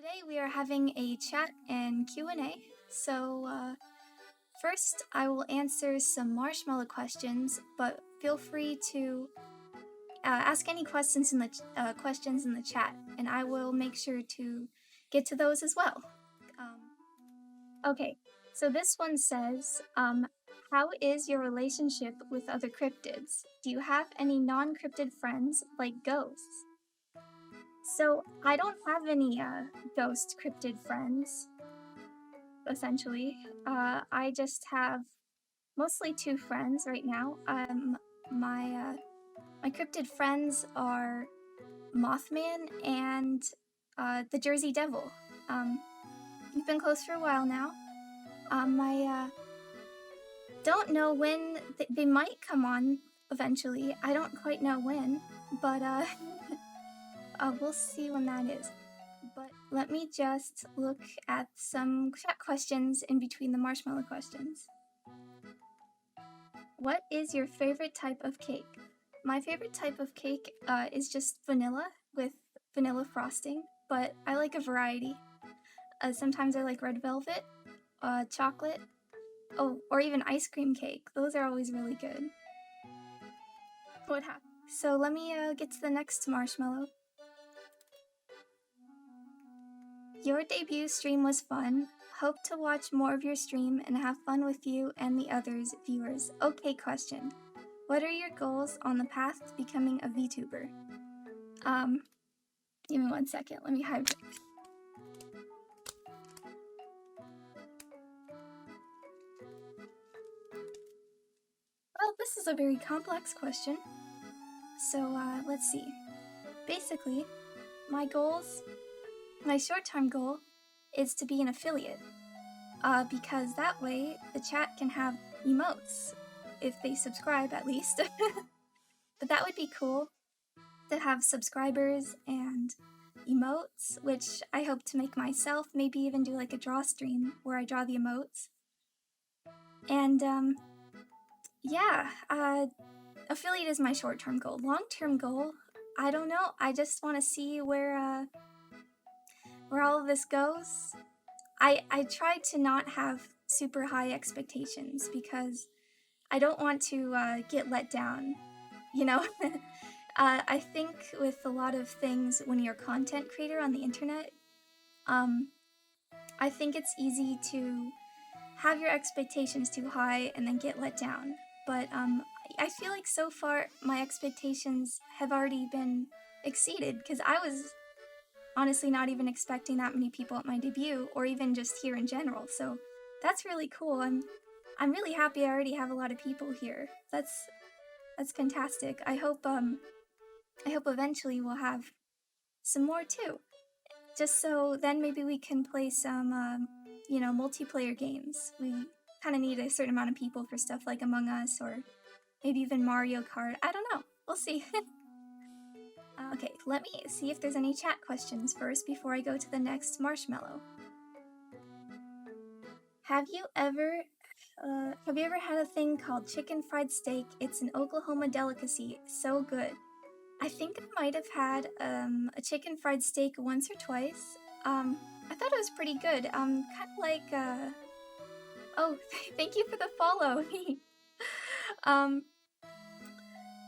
Today we are having a chat and Q&A. First I will answer some Marshmallow questions, but feel free to ask any questions in the chat, and I will make sure to get to those as well. Okay, so this one says, how is your relationship with other cryptids? Do you have any non-cryptid friends like ghosts? So I don't have any ghost cryptid friends, essentially. I just have mostly two friends right now. My cryptid friends are Mothman and the Jersey Devil. We've been close for a while now. I don't know when they might come on eventually. I don't quite know when, but we'll see when that is. But let me just look at some chat questions in between the Marshmallow questions. What is your favorite type of cake? My favorite type of cake is just vanilla with vanilla frosting, but I like a variety. Sometimes I like red velvet, chocolate, or even ice cream cake. Those are always really good. What happened? So let me get to the next Marshmallow. Your debut stream was fun. Hope to watch more of your stream and have fun with you and the others viewers. Okay, question. What are your goals on the path to becoming a VTuber? Give me 1 second. Let me hydrate. Well, this is a very complex question. So, let's see. Basically, my short-term goal is to be an affiliate. Because that way the chat can have emotes, if they subscribe at least. But that would be cool to have subscribers and emotes, which I hope to make myself, maybe even do like a draw stream where I draw the emotes. And yeah, affiliate is my short-term goal. Long-term goal, I don't know. I just want to see where all of this goes. I try to not have super high expectations because I don't want to get let down, you know? I think with a lot of things when you're a content creator on the internet, I think it's easy to have your expectations too high and then get let down. But I feel like so far my expectations have already been exceeded because I was honestly not even expecting that many people at my debut or even just here in general. So that's really cool. I'm really happy I already have a lot of people here. That's fantastic. I hope eventually we'll have some more too. Just so then maybe we can play some multiplayer games. We kind of need a certain amount of people for stuff like Among Us or maybe even Mario Kart. I don't know. We'll see. Okay, let me see if there's any chat questions first before I go to the next Marshmallow. Have you ever had a thing called chicken fried steak? It's an Oklahoma delicacy. So good. I think I might have had a chicken fried steak once or twice. I thought it was pretty good. Kind of like oh, thank you for the follow.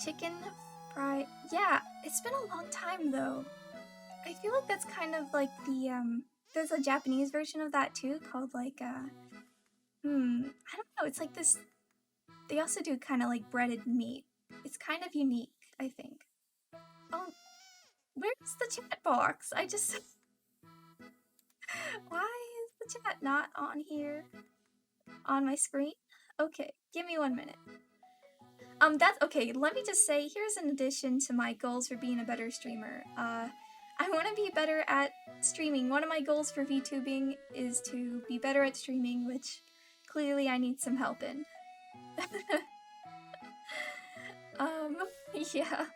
Chicken fried. Yeah, it's been a long time though. I feel like that's kind of like the there's a Japanese version of that too called like I don't know, it's like this, they also do kind of like breaded meat. It's kind of unique, I think. Oh, where's the chat box? Why is the chat not on here? On my screen? Okay, give me 1 minute. That's okay, let me just say, here's an addition to my goals for being a better streamer. I want to be better at streaming. One of my goals for VTubing is to be better at streaming, which clearly I need some help in. Yeah.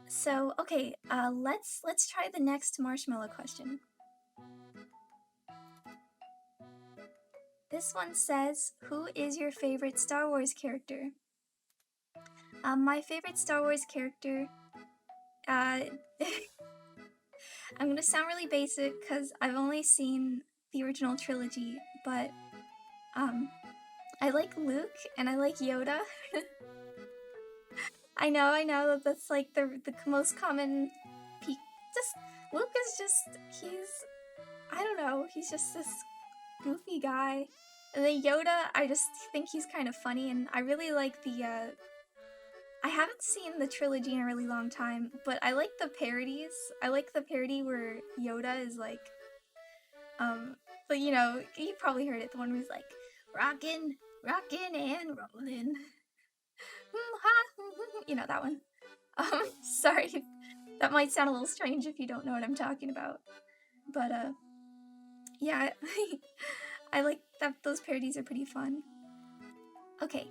So, okay, let's try the next Marshmallow question. This one says, who is your favorite Star Wars character? My favorite Star Wars character, I'm gonna sound really basic because I've only seen the original trilogy, but I like Luke and I like Yoda. I know that that's like the most common. Just Luke is I don't know, he's just this goofy guy. And then Yoda, I just think he's kind of funny, and I really like I haven't seen the trilogy in a really long time, but I like the parodies. I like the parody where Yoda is like, but you know, you probably heard it, the one where he's like, rockin', rockin' and rollin'. You know, that one. Sorry, that might sound a little strange if you don't know what I'm talking about. But, yeah, I like that. Those parodies are pretty fun. Okay,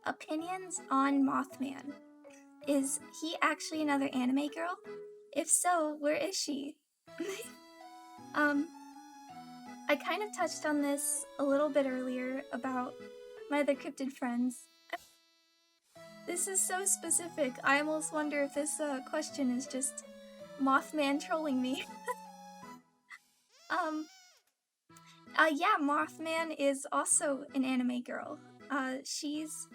opinions on Mothman. Is he actually another anime girl? If so, where is she? I kind of touched on this a little bit earlier about my other cryptid friends. This is so specific. I almost wonder if this question is just Mothman trolling me. Yeah, Mothman is also an anime girl. She's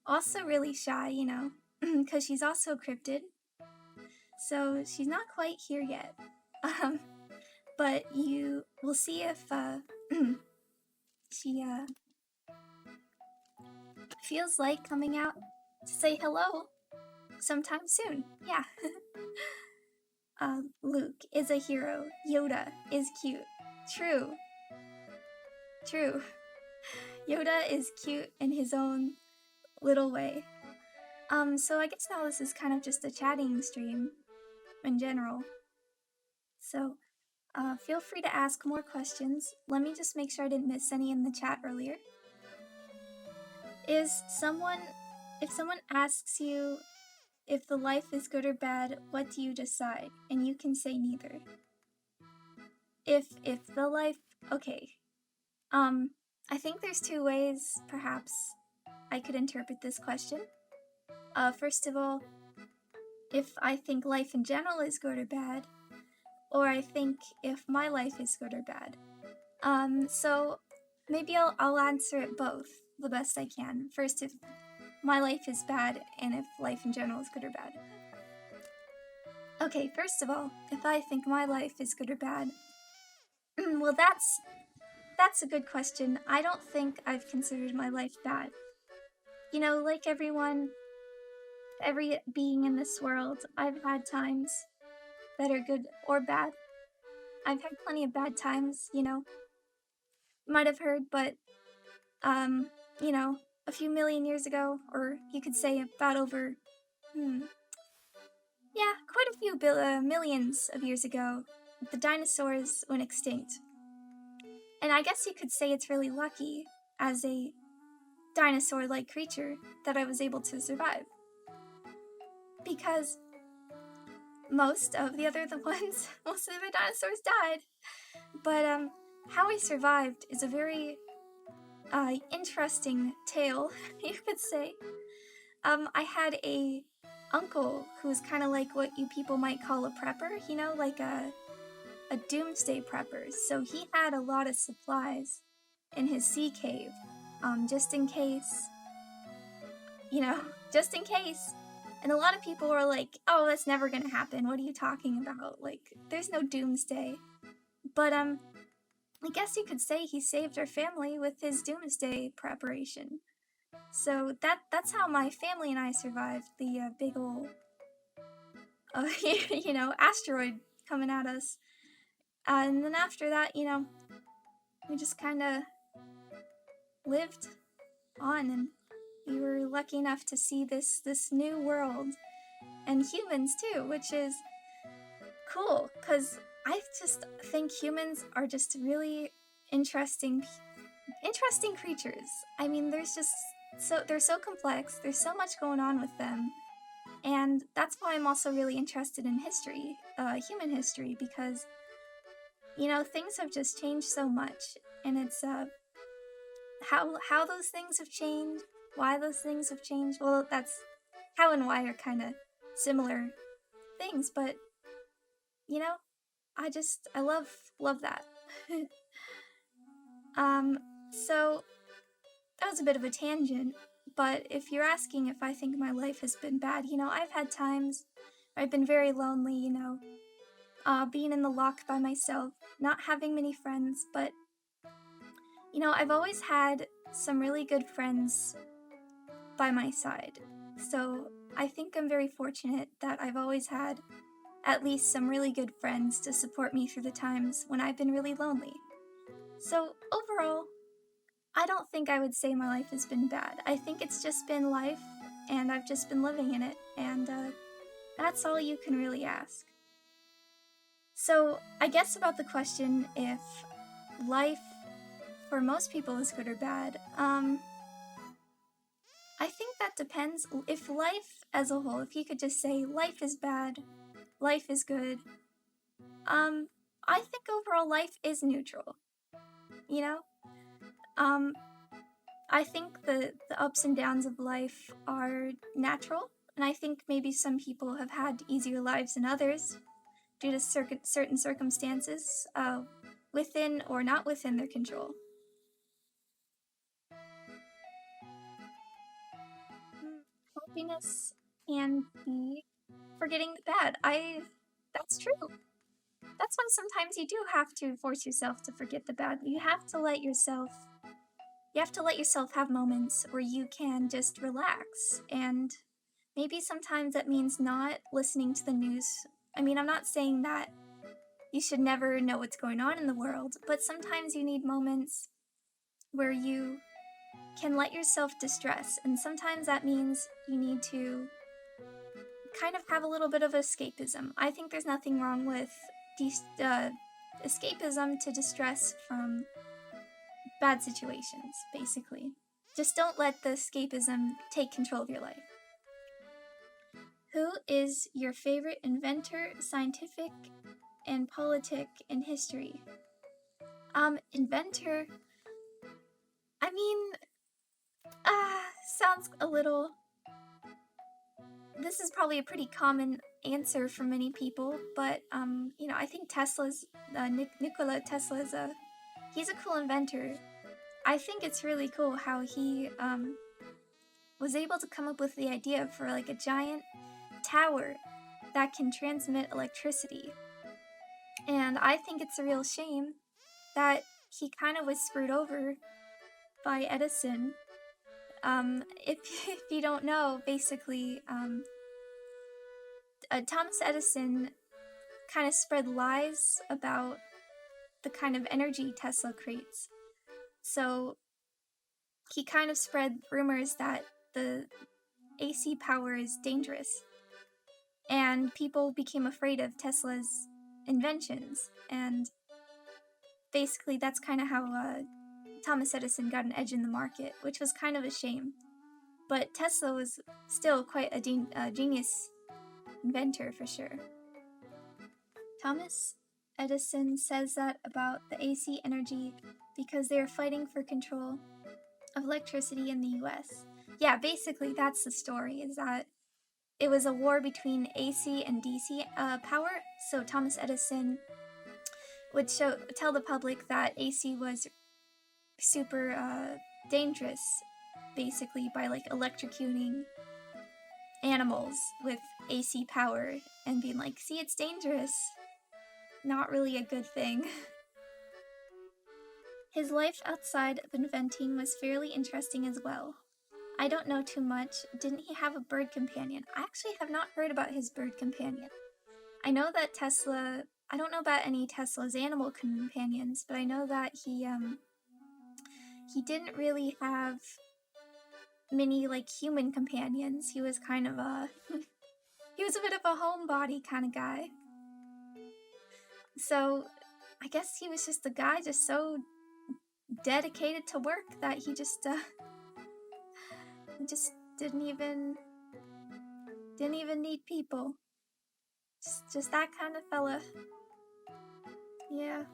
also really shy, you know, because she's also cryptid. So she's not quite here yet. But you will see if she feels like coming out to say hello sometime soon. Yeah. Luke is a hero. Yoda is cute. True. True. Yoda is cute in his own little way. So I guess now this is kind of just a chatting stream in general. So, feel free to ask more questions. Let me just make sure I didn't miss any in the chat earlier. If someone asks you if the life is good or bad, what do you decide? And you can say neither. If the life, okay. I think there's two ways, perhaps, I could interpret this question. First of all, if I think life in general is good or bad, or I think if my life is good or bad. So maybe I'll answer it both the best I can. First, if my life is bad, and if life in general is good or bad. Okay, first of all, if I think my life is good or bad, well, that's a good question. I don't think I've considered my life bad. You know, like everyone, every being in this world, I've had times that are good or bad. I've had plenty of bad times, you know. Might have heard, but, you know, a few million years ago, or you could say about over, yeah, quite a few millions of years ago, the dinosaurs went extinct. And I guess you could say it's really lucky, as a dinosaur-like creature, that I was able to survive. Because most of the other dinosaurs died. But, how I survived is a very, interesting tale, you could say. I had a uncle who was kind of like what you people might call a prepper, you know, like a doomsday prepper. So he had a lot of supplies in his sea cave, just in case, you know, just in case. And a lot of people were like, oh, that's never gonna happen. What are you talking about? Like, there's no doomsday. But, I guess you could say he saved our family with his doomsday preparation. So that's how my family and I survived the big ol' you know, asteroid coming at us. And then after that, you know, we just kind of lived on, and we were lucky enough to see this new world, and humans too, which is cool, because I just think humans are just really interesting creatures. I mean, they're so complex, there's so much going on with them. And that's why I'm also really interested in history, human history, because, you know, things have just changed so much, and it's, how those things have changed, why those things have changed. Well, that's, how and why are kind of similar things, but, you know, I love that. So that was a bit of a tangent, but if you're asking if I think my life has been bad, I've had times where I've been very lonely, being in the loch by myself, not having many friends, but, I've always had some really good friends by my side. So I think I'm very fortunate that I've always had at least some really good friends to support me through the times when I've been really lonely. So overall, I don't think I would say my life has been bad. I think it's just been life, and I've just been living in it, and that's all you can really ask. So, I guess about the question if life for most people is good or bad, I think that depends. If life as a whole, if you could just say life is bad, life is good, I think overall life is neutral, you know? Um, I think the ups and downs of life are natural, and I think maybe some people have had easier lives than others due to certain circumstances, within or not within their control. Happiness can be forgetting the bad. That's true. That's why sometimes you do have to force yourself to forget the bad. You have to let yourself have moments where you can just relax. And maybe sometimes that means not listening to the news. I mean, I'm not saying that you should never know what's going on in the world, but sometimes you need moments where you can let yourself distress. And sometimes that means you need to kind of have a little bit of escapism. I think there's nothing wrong with escapism to distress from bad situations, basically. Just don't let the escapism take control of your life. Who is your favorite inventor, scientific, and politic in history? Inventor. I mean, sounds a little. This is probably a pretty common answer for many people, but I think Tesla's Nikola Tesla's he's a cool inventor. I think it's really cool how he was able to come up with the idea for like a giant tower that can transmit electricity. And I think it's a real shame that he kind of was screwed over by Edison. If you don't know, basically, Thomas Edison kind of spread lies about the kind of energy Tesla creates. So he kind of spread rumors that the AC power is dangerous. And people became afraid of Tesla's inventions. And basically, that's kind of how Thomas Edison got an edge in the market, which was kind of a shame. But Tesla was still quite a genius inventor for sure. Thomas Edison says that about the AC energy because they are fighting for control of electricity in the US. Yeah, basically that's the story, is that it was a war between AC and DC power, so Thomas Edison would tell the public that AC was super dangerous, basically, by like electrocuting animals with AC power and being like, see, it's dangerous. Not really a good thing. His life outside of inventing was fairly interesting as well. I don't know too much. Didn't he have a bird companion? I actually have not heard about his bird companion. I know that Tesla, I don't know about any Tesla's animal companions, but I know that he didn't really have many like human companions. He was kind of he was a bit of a homebody kind of guy. So I guess he was just a guy just so dedicated to work that he just didn't even need people. Just that kind of fella. Yeah.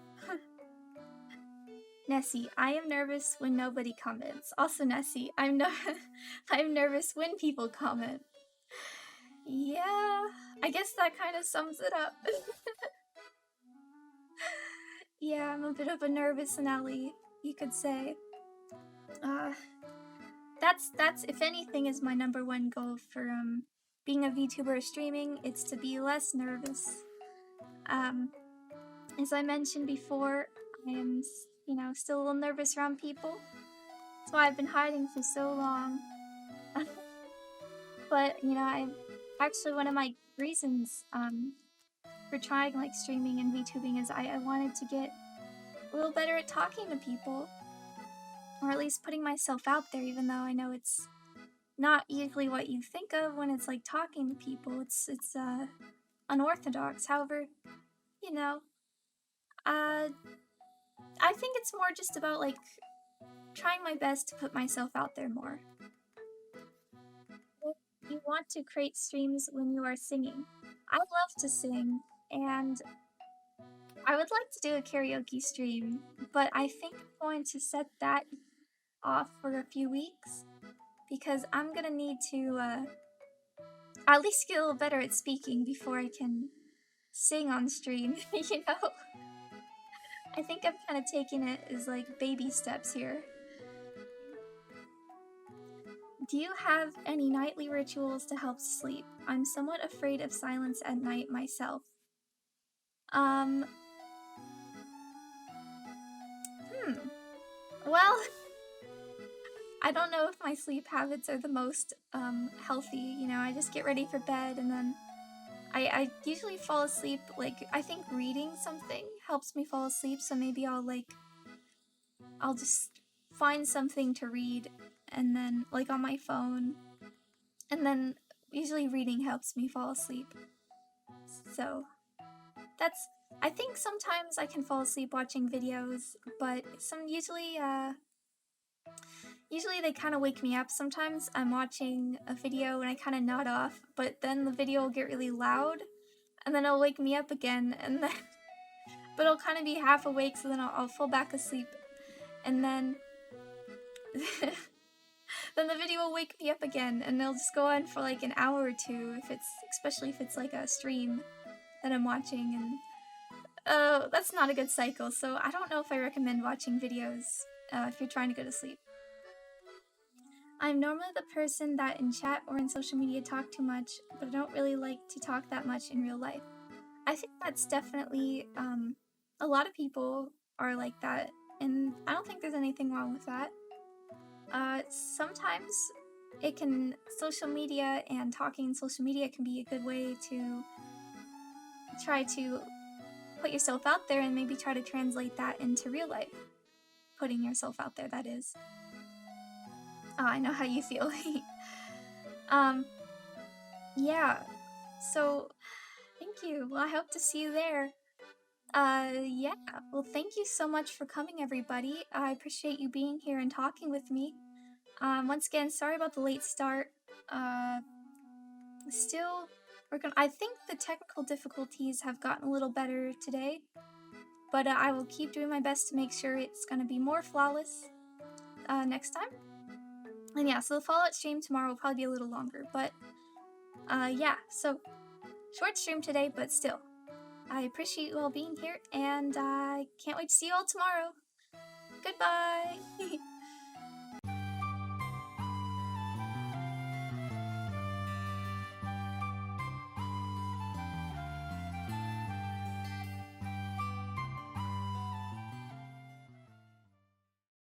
Nessie, I am nervous when nobody comments. Also, Nessie, I'm nervous when people comment. Yeah, I guess that kind of sums it up. Yeah, I'm a bit of a nervous Nelly, you could say. That's if anything is my #1 goal for being a VTuber or streaming, it's to be less nervous. As I mentioned before, I am, still a little nervous around people. That's why I've been hiding for so long. But, I actually, one of my reasons for trying like streaming and VTubing is I wanted to get a little better at talking to people, or at least putting myself out there, even though I know it's not usually what you think of when it's like talking to people. It's unorthodox. However, you know, I think it's more just about like trying my best to put myself out there more. If you want to create streams when you are singing, I love to sing, and I would like to do a karaoke stream, but I think I'm going to set that off for a few weeks because I'm gonna need to at least get a little better at speaking before I can sing on stream, you know? I think I'm kind of taking it as like baby steps here. Do you have any nightly rituals to help sleep? I'm somewhat afraid of silence at night myself. Well, I don't know if my sleep habits are the most healthy. I just get ready for bed and then I usually fall asleep. Like, I think reading something helps me fall asleep, so maybe I'll just find something to read and then, like, on my phone, and then usually reading helps me fall asleep. So I think sometimes I can fall asleep watching videos, but usually they kind of wake me up. Sometimes I'm watching a video and I kind of nod off, but then the video will get really loud, and then it'll wake me up again, and then, but I'll kind of be half awake, so then I'll fall back asleep, and then, then the video will wake me up again, and they'll just go on for like an hour or two, especially if it's like a stream that I'm watching, and that's not a good cycle, so I don't know if I recommend watching videos if you're trying to go to sleep. I'm normally the person that in chat or in social media talk too much, but I don't really like to talk that much in real life. I think that's definitely, a lot of people are like that, and I don't think there's anything wrong with that. Sometimes social media and talking in social media can be a good way to try to put yourself out there and maybe try to translate that into real life. Putting yourself out there, that is. Oh, I know how you feel. Yeah, so thank you. Well, I hope to see you there. Yeah, well, thank you so much for coming, everybody. I appreciate you being here and talking with me. Once again, sorry about the late start. Still, I think the technical difficulties have gotten a little better today, but I will keep doing my best to make sure it's gonna be more flawless next time. And yeah, so the Fallout stream tomorrow will probably be a little longer, but yeah, so short stream today, but still. I appreciate you all being here, and I can't wait to see you all tomorrow. Goodbye!